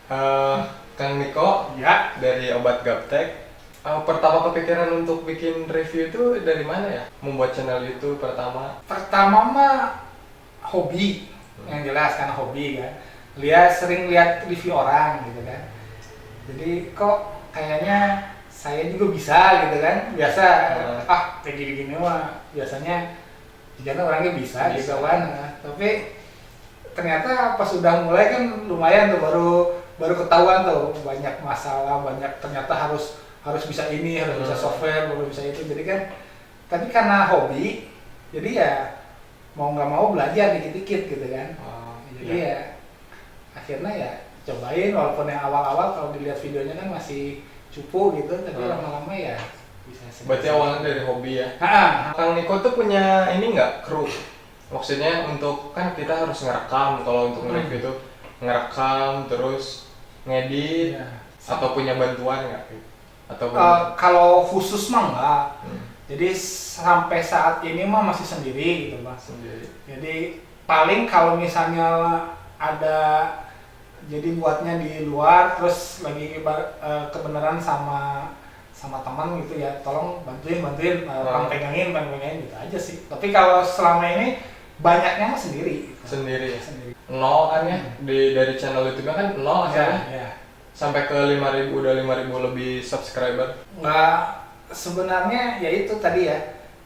Eh, Kang Niko Ya, dari Obat Gaptek. Pertama kepikiran untuk bikin review itu dari mana ya? Membuat channel YouTube pertama. pertama mah hobi, yang jelas karena hobi kan. Sering lihat review orang gitu kan. Jadi kok kayaknya saya juga bisa gitu kan. Biasa kayak gini-gini mah biasanya jangan orangnya bisa gitu kan. Nah, tapi ternyata pas sudah mulai kan lumayan tuh baru ketahuan tuh banyak masalah, banyak ternyata harus bisa ini, harus bisa software, harus bisa itu. Jadi kan tapi karena hobi jadi ya mau nggak mau belajar dikit-dikit gitu kan. Jadi ya akhirnya ya cobain, walaupun yang awal-awal kalau dilihat videonya kan masih cupu gitu, tapi lama-lama ya bisa sendiri. Berarti awalnya dari hobi ya? Kang Niko tuh punya ini nggak, kru? Maksudnya untuk, kan kita harus ngerekam, kalau untuk nge-review itu ngerekam terus ngedit, atau punya bantuan nggak? Atau kalau khusus mah enggak. Jadi sampai saat ini mah masih sendiri gitu Mas. sendiri? Jadi paling kalau misalnya ada jadi buatnya di luar terus lagi kebenaran sama teman gitu ya, tolong bantuin pegangin gitu aja sih. Tapi kalau selama ini banyaknya mah sendiri. Sendiri. Nol kan ya, dari channel YouTube kan nol asalnya. Ya. Sampai ke 5.000, udah 5.000 lebih subscriber. Nggak, sebenarnya ya itu tadi ya.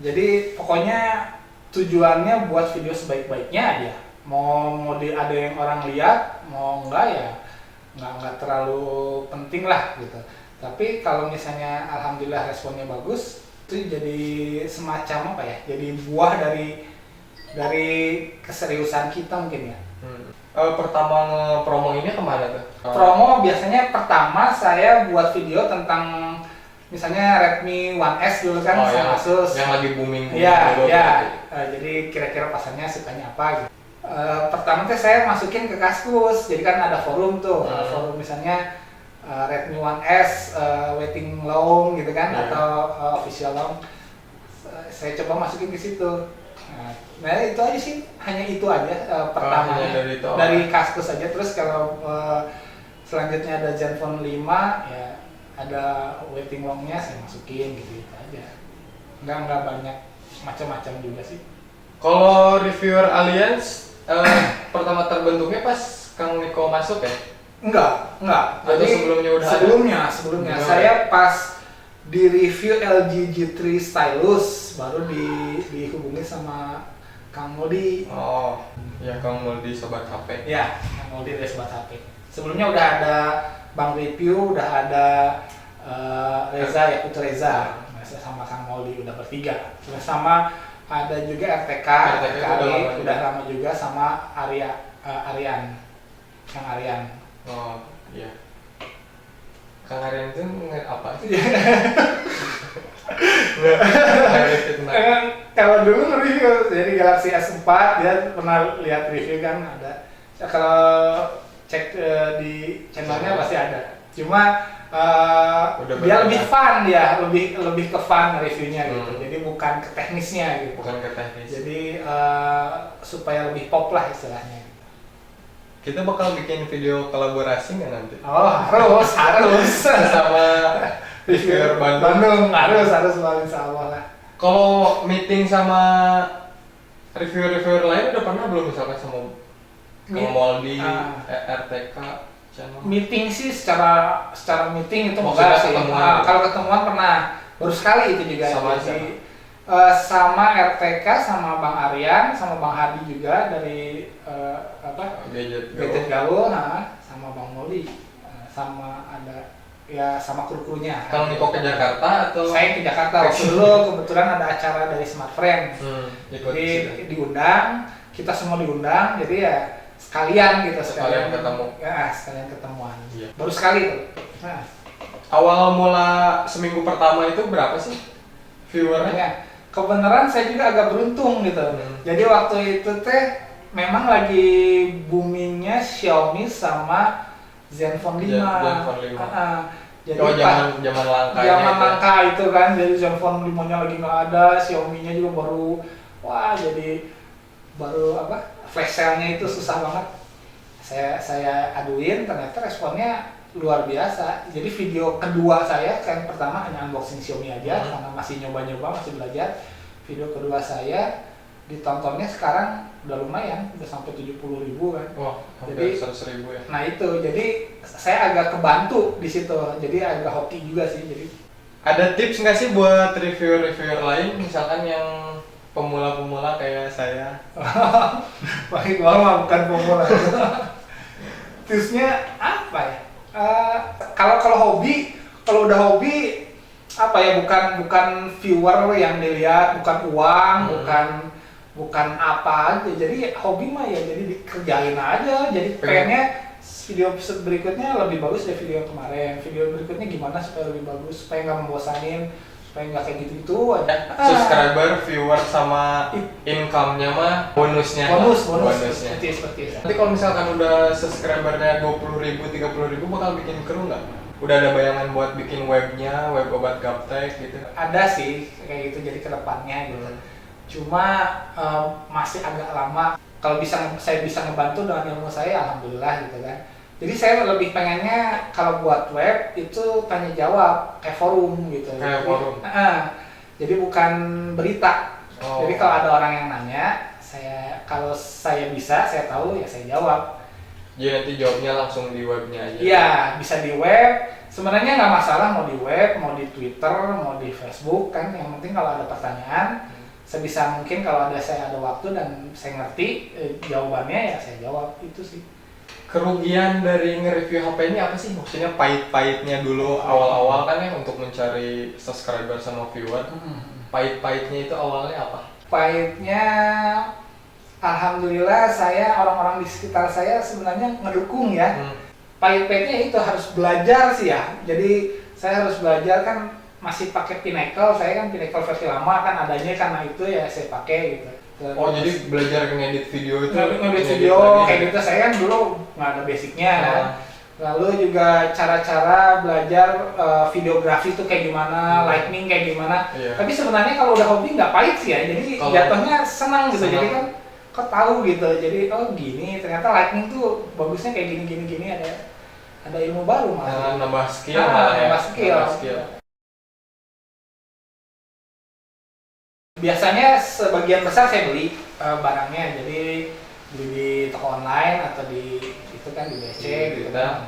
Jadi pokoknya tujuannya buat video sebaik-baiknya aja. Mau ada yang orang lihat, mau enggak ya nggak terlalu penting lah gitu. Tapi kalau misalnya alhamdulillah responnya bagus, itu jadi semacam apa ya? Jadi buah dari keseriusan kita mungkin ya. Pertama nge-promo ini kemana tuh? Promo biasanya pertama saya buat video tentang misalnya Redmi One S dulu kan, sama Asus. Yang lagi booming. Iya. Jadi kira-kira pasarnya sukanya apa gitu. Pertama tuh saya masukin ke Kaskus, jadi kan ada forum tuh, forum misalnya Redmi One S waiting long gitu kan, atau official long. Saya coba masukin ke situ. Nah itu aja sih, hanya itu aja pertama dari Kaskus aja. Terus kalau selanjutnya ada Zenfone 5 ya ada waiting longnya saya masukin gitu aja. Nggak banyak macam-macam juga sih. Kalau reviewer Alliance pertama terbentuknya pas Kang Niko masuk ya? Enggak. Atau sebelumnya udah ada? Sebelumnya. Saya pas di review LG G3 Stylus baru dihubungi sama Kang Moldi. Oh, ya Kang Moldi Sobat HP. Ya, Kang Moldi dari Sobat HP. Sebelumnya udah ada Bang Review, udah ada Reza ya, Putra Reza. Sama Kang Moldi udah bertiga. Terus sama ada juga RTK udah lama juga, sama Aryan. Kang Aryan. Oh, iya. Kang Aryan itu apa sih? Kalau dulu nge-review jadi Galaxy S4, dia pernah lihat review kan ada. Kalau cek di channelnya pasti ada. Cuma dia lebih fun, lebih ke fun reviewnya gitu. Jadi bukan ke teknisnya gitu. Bukan ke teknis. Jadi supaya lebih pop lah istilahnya. Kita bakal bikin video kolaborasi nggak nanti? Oh harus sama reviewer Bandung. harus banget insya Allah lah. Kalau meeting sama reviewer lain udah pernah belum, misalkan sama Moldi, RTK, channel? Meeting sih secara meeting itu enggak sih. Kalau ketemuan pernah, baru sekali itu juga. Sama RTK, sama Bang Aryan, sama Bang Hadi juga dari Gadget Gaul, sama Bang Moldi, sama ada ya sama kru-krunya. Kalau Niko ke Jakarta atau? Saya ke Jakarta. Waktu dulu kebetulan ada acara dari Smart Friend. Jadi diundang, kita semua diundang, jadi ya sekalian ketemu. Ya, sekalian ketemuan. Iya. Baru sekali tuh. Awal mula seminggu pertama itu berapa sih viewernya? Kebenaran saya juga agak beruntung gitu. Jadi waktu itu memang lagi boomingnya Xiaomi sama Zenfone 5. Jadi zaman langka. Zaman langka itu kan. Jadi Zenfone 5-nya lagi nggak ada, Xiaomi-nya juga baru jadi flash sale-nya itu susah banget. saya aduin, ternyata responnya luar biasa. Jadi video kedua saya, kan pertama hanya unboxing Xiaomi aja karena masih nyoba-nyoba, masih belajar. Video kedua saya ditontonnya sekarang udah lumayan, udah sampai 70.000 kan. Wah, jadi 100.000 ya. Nah itu, jadi saya agak kebantu di situ. Jadi agak hoki juga sih. Jadi ada tips nggak sih buat reviewer-reviewer lain, misalkan yang pemula-pemula kayak saya? paling gua bukan pemula. Tipsnya apa ya? Kalau hobi, kalau udah hobi apa ya, bukan viewer yang dilihat, bukan uang, bukan apa aja. Jadi hobi mah ya jadi dikerjain aja. Jadi pengennya video berikutnya lebih bagus dari video yang kemarin. Video berikutnya gimana supaya lebih bagus, supaya nggak membosanin, supaya nggak kayak gitu aja. Subscriber, viewer sama income-nya mah bonusnya. Bonusnya. Seperti itu. Nanti kalau misalkan udah subscribernya 20.000, 30.000 bakal bikin kru nggak? Udah ada bayangan buat bikin webnya, web obat gaptek gitu? Ada sih kayak gitu, jadi kedepannya gitu. Cuma masih agak lama. Kalau saya bisa ngebantu dengan ilmu saya, alhamdulillah gitu kan. Jadi saya lebih pengennya kalau buat web itu tanya jawab kayak forum gitu. Kayak forum. Jadi bukan berita. Oh. Jadi kalau ada orang yang nanya, kalau saya bisa, saya tahu ya saya jawab. Jadi nanti jawabnya langsung di webnya aja? Iya, bisa di web. Sebenarnya nggak masalah mau di web, mau di Twitter, mau di Facebook kan. Yang penting kalau ada pertanyaan, sebisa mungkin kalau saya ada waktu dan saya ngerti jawabannya ya saya jawab, itu sih. Kerugian dari nge-review HP ini apa sih? Maksudnya pahit-pahitnya dulu awal-awal kan ya untuk mencari subscriber sama viewer. Pahit-pahitnya itu awalnya apa? Pahitnya, alhamdulillah orang-orang di sekitar saya sebenarnya ngedukung ya. Pahit-pahitnya itu harus belajar sih ya. Jadi saya harus belajar kan, masih pakai Pinnacle, saya kan Pinnacle versi lama kan adanya karena itu ya saya pakai gitu. Terus, oh jadi belajar ngedit video itu? Ngedit video kayak gitu, saya kan dulu nggak ada basicnya kan. Lalu juga cara-cara belajar videografi itu kayak gimana, lightning kayak gimana. Tapi sebenarnya kalau udah hobi nggak pahit sih ya, jadi jatuhnya senang gitu. Jadi kan kok tahu gitu, jadi oh gini ternyata lightning tuh bagusnya kayak gini ada ilmu baru malah. Nambah skill malah ya. Nambah skill. Biasanya sebagian besar saya beli barangnya, jadi beli di toko online atau di itu kan di BC gitu kan.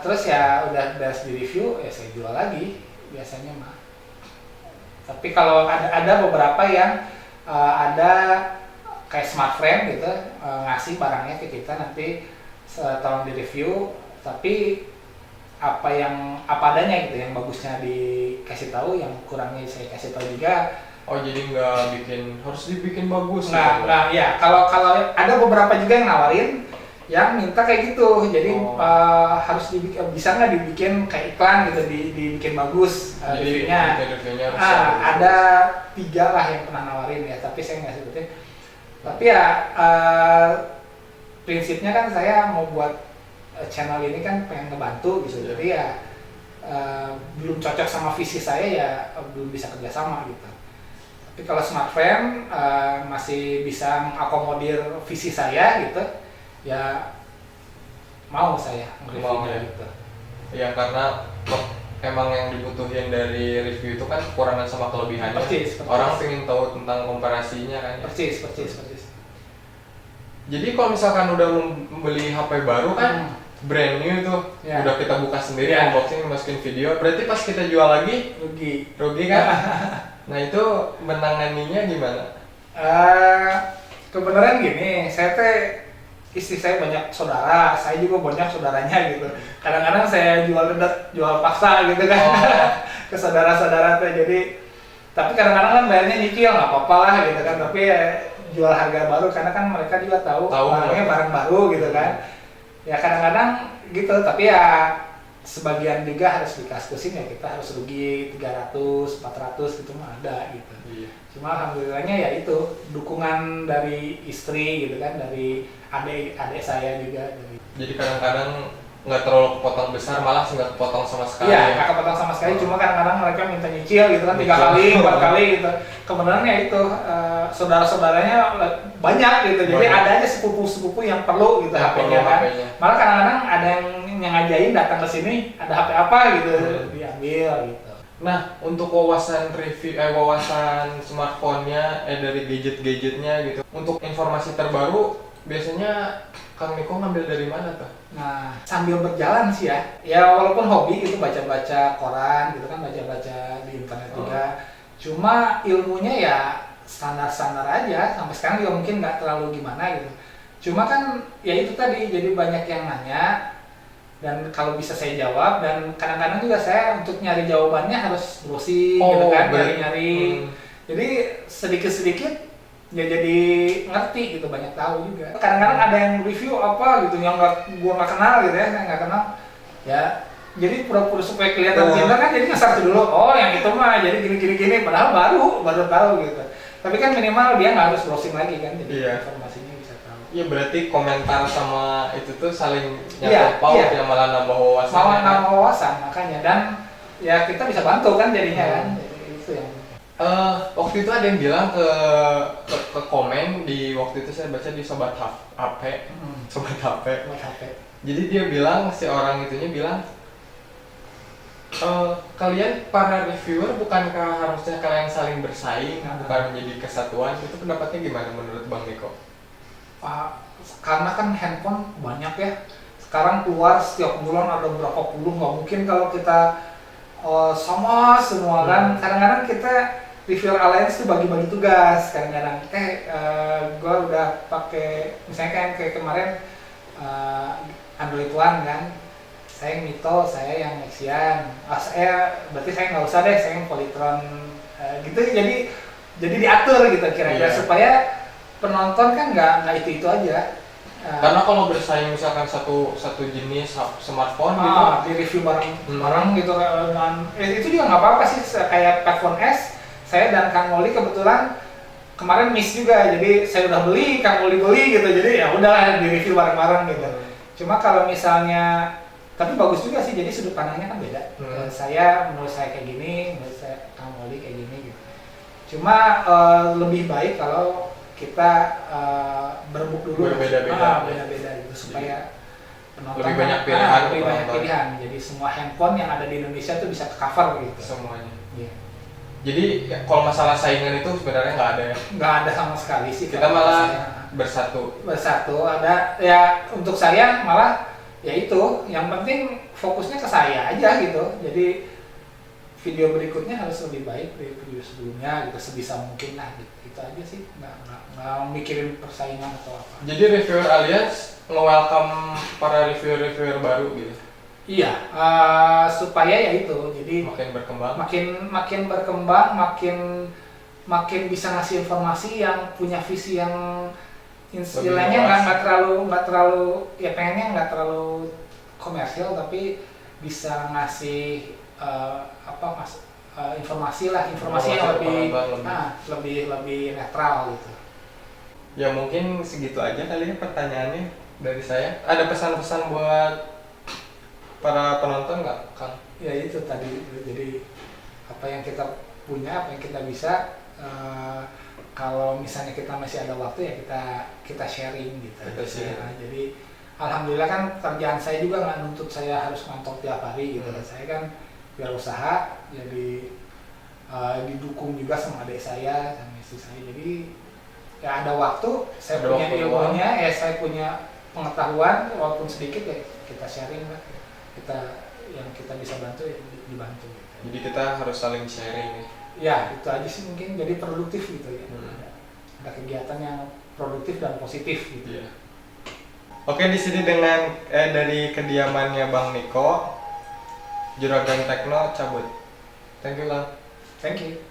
Terus ya udah beres di review ya saya jual lagi biasanya mah. Tapi kalau ada beberapa yang ada kayak smart frame gitu, ngasih barangnya ke kita nanti tolong di review, tapi apa adanya gitu, yang bagusnya dikasih tahu, yang kurangnya saya kasih tahu juga. Oh jadi harus dibikin bagus? Nah ya kalau ada beberapa juga yang nawarin yang minta kayak gitu, jadi harus bisa nggak dibikin kayak iklan gitu, dibikin bagus reviewnya. Ada 3 lah yang pernah nawarin ya, tapi saya nggak sebutin. Tapi ya prinsipnya kan saya mau buat channel ini kan pengen ngebantu gitu, jadi ya belum cocok sama visi saya ya belum bisa kerjasama gitu. Tapi kalau smart frame masih bisa mengakomodir visi saya gitu, ya mau saya nge-reviewnya gitu. Ya karena emang yang dibutuhin dari review itu kan kekurangan sama kelebihannya. Persis. Orang pengen tahu tentang komparasinya kan ya. Persis. Jadi kalau misalkan udah membeli HP baru kan brand new tuh, udah kita buka sendiri, unboxing, masukin video, berarti pas kita jual lagi rugi kan? Nah itu menanganinya gimana? Kebenaran gini, istri saya banyak saudara, saya juga banyak saudaranya gitu. Kadang-kadang saya jual paksa gitu kan ke saudara-saudara tuh. Jadi tapi kadang-kadang kan bayarnya nyicil, nggak apa-apa lah gitu kan. Tapi ya, jual harga baru karena kan mereka juga tahu barangnya barang baru gitu kan. Ya kadang-kadang gitu, tapi ya sebagian juga harus dikaskusin ya, kita harus rugi 300, 400 gitu mah ada gitu. Cuma alhamdulillahnya ya itu dukungan dari istri gitu kan, dari adik saya juga. Jadi kadang-kadang nggak terlalu kepotong besar, malah nggak kepotong sama sekali. Iya, Ya. nggak kepotong sama sekali, cuma kadang-kadang mereka minta nyicil gitu kan, 3 Nyicil. kali, 4 kali gitu. Kebenarannya itu, saudara-saudaranya banyak gitu, jadi Banyak. ada aja sepupu-sepupu yang perlu gitu Yang HP-nya perlu kan. HP-nya. Malah kadang-kadang ada yang ngajain datang ke sini, ada HP apa gitu, diambil gitu. Nah, untuk wawasan wawasan smartphone-nya, dari gadget-gadgetnya gitu. Untuk informasi terbaru, biasanya Kang Niko ngambil dari mana tuh? Nah, sambil berjalan sih ya, ya walaupun hobi gitu, baca-baca koran gitu kan, baca-baca di internet juga. Cuma ilmunya ya standar-standar aja, sampai sekarang juga mungkin nggak terlalu gimana gitu. Cuma kan ya itu tadi, jadi banyak yang nanya, dan kalau bisa saya jawab, dan kadang-kadang juga saya untuk nyari jawabannya harus browsing gitu kan, nyari-nyari. Jadi sedikit-sedikit ya jadi ngerti gitu, banyak tahu juga. Kadang-kadang ada yang review apa gitu yang gua nggak kenal gitu ya, saya nggak kenal. Ya, jadi pura-pura supaya kelihatan pintar kan, jadi nge-search dulu. Oh, yang itu mah jadi gini, padahal baru tahu gitu. Tapi kan minimal dia nggak harus browsing lagi kan, jadi Iya. informasinya bisa tahu. Iya, berarti komentar sama itu tuh saling Iya, nyangkut paut iya. yang malah nambah wawasan. Mau nambah wawasan makanya, dan ya kita bisa bantu kan jadinya kan. Jadi itu yang Waktu itu ada yang bilang ke komen di waktu itu saya baca di Sobat HP, Sobat HP. buat HP. Jadi dia bilang, si orang itunya bilang, kalian para reviewer bukankah harusnya kalian saling bersaing, bukan menjadi kesatuan? Itu pendapatnya gimana menurut Bang Niko? Karena kan handphone banyak ya. Sekarang keluar setiap bulan ada berapa puluh, nggak mungkin kalau kita sama semua kan. Kadang-kadang kita Reviewer Alliance tuh bagi-bagi tugas kadang-kadang. Gue udah pakai, misalnya kayak kemarin Android One kan, saya yang Mito, saya yang Nexian. Saya berarti saya nggak usah deh, saya yang Polytron gitu. Jadi diatur gitu kira-kira supaya penonton kan nggak itu aja. Karena kalau bersaing misalkan satu jenis smartphone gitu, di review bareng gitu, itu juga nggak apa-apa sih. Kayak iPhone S, saya dan Kang Moli kebetulan kemarin miss juga, jadi saya udah beli, Kang Moli beli gitu, jadi ya udahlah di review bareng-bareng gitu. Cuma kalau misalnya, tapi bagus juga sih, jadi sudut pandangnya kan beda. Menurut saya kayak gini, menurut saya Kang Moli kayak gini gitu. Cuma lebih baik kalau kita berebut dulu, berbeda-beda gitu, supaya penonton lebih banyak pilihan, lebih banyak pilihan. Jadi semua handphone yang ada di Indonesia tuh bisa cover gitu semuanya. Yeah. Jadi ya, kalau masalah saingan itu sebenarnya nggak ada ya? Nggak ada sama sekali sih. Kita malah bersatu. Ada ya, untuk saya malah ya itu yang penting, fokusnya ke saya aja gitu. Jadi video berikutnya harus lebih baik dari video sebelumnya gitu, sebisa mungkin lah gitu. Itu aja sih, nggak mikirin persaingan atau apa. Jadi Reviewer Alliance nge-welcome para reviewer baru gitu. Iya, supaya ya itu, jadi makin berkembang, makin berkembang, makin bisa ngasih informasi yang punya visi yang istilahnya nggak terlalu ya, pengennya nggak terlalu komersial, tapi bisa ngasih informasi yang lebih netral gitu. Ya mungkin segitu aja kali ya pertanyaannya dari saya. Ada pesan-pesan buat para penonton nggak, Kang? Ya itu tadi, jadi apa yang kita punya, apa yang kita bisa, kalau misalnya kita masih ada waktu ya kita sharing gitu. Jadi alhamdulillah kan kerjaan saya juga nggak nuntut saya harus ngantor tiap hari gitu. Saya kan biar usaha, jadi didukung juga sama adik saya, sama istri saya. Jadi ya ada waktu, saya punya ilmunya, saya punya pengetahuan walaupun sedikit, ya kita sharing lah. Yang kita bisa bantu ya dibantu gitu. Jadi kita harus saling sharing ya. Itu aja sih mungkin, jadi produktif gitu ya. Ada kegiatan yang produktif dan positif gitu ya. Oke, di sini dengan dari kediamannya Bang Niko, Juragan Tekno cabut. Thank you, Lang. Thank you.